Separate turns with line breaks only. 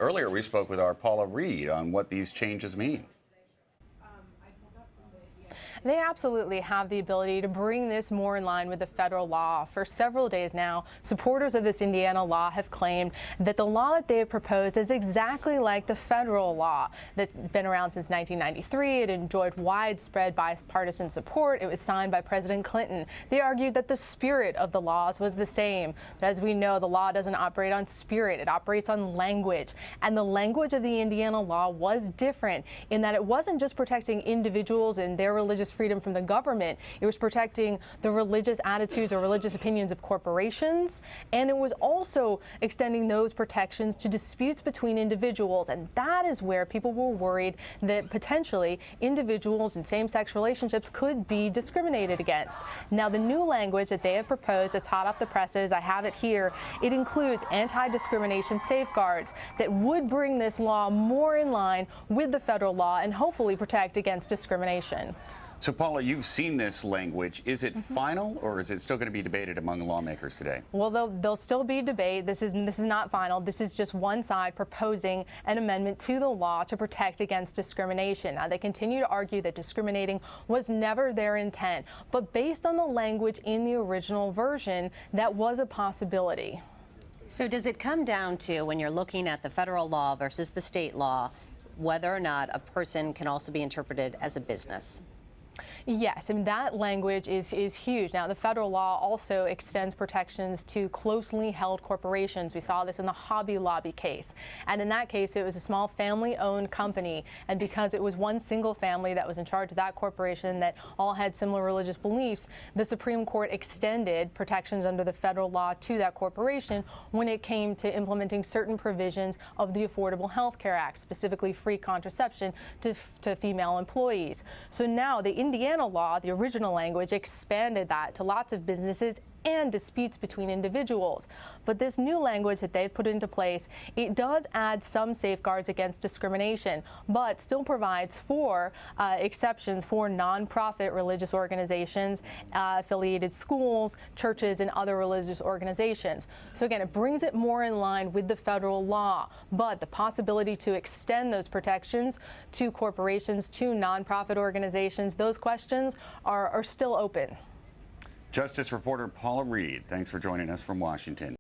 Earlier, we spoke with our Paula Reid on what these changes mean.
They absolutely have the ability to bring this more in line with the federal law. For several days now, supporters of this Indiana law have claimed that the law that they have proposed is exactly like the federal law that's been around since 1993. It enjoyed widespread bipartisan support. It was signed by President Clinton. They argued that the spirit of the laws was the same. But as we know, the law doesn't operate on spirit. It operates on language. And the language of the Indiana law was different in that it wasn't just protecting individuals and their religious freedom from the government. It was protecting the religious attitudes or religious opinions of corporations, and it was also extending those protections to disputes between individuals. And that is where people were worried that potentially individuals in same-sex relationships could be discriminated against. Now, the new language that they have proposed, it's hot off the presses, I have it here, it includes anti-discrimination safeguards that would bring this law more in line with the federal law and hopefully protect against discrimination.
So, Paula, you've seen this language. Is it final, or is it still going to be debated among lawmakers today?
Well, there'll still be debate. This is not final. This is just one side proposing an amendment to the law to protect against discrimination. Now, they continue to argue that discriminating was never their intent, but based on the language in the original version, that was a possibility.
So does it come down to, when you're looking at the federal law versus the state law, whether or not a person can also be interpreted as a business?
Yes, and that language is huge. Now, the federal law also extends protections to closely held corporations. We saw this in the Hobby Lobby case. And in that case, it was a small family-owned company. And because it was one single family that was in charge of that corporation that all had similar religious beliefs, the Supreme Court extended protections under the federal law to that corporation when it came to implementing certain provisions of the Affordable Health Care Act, specifically free contraception to female employees. So now the Indiana law, the original language, expanded that to lots of businesses and disputes between individuals. But this new language that they've put into place, it does add some safeguards against discrimination, but still provides for exceptions for nonprofit religious organizations, affiliated schools, churches, and other religious organizations. So again, it brings it more in line with the federal law, but the possibility to extend those protections to corporations, to nonprofit organizations, those questions are still open.
Justice reporter Paula Reid, thanks for joining us from Washington.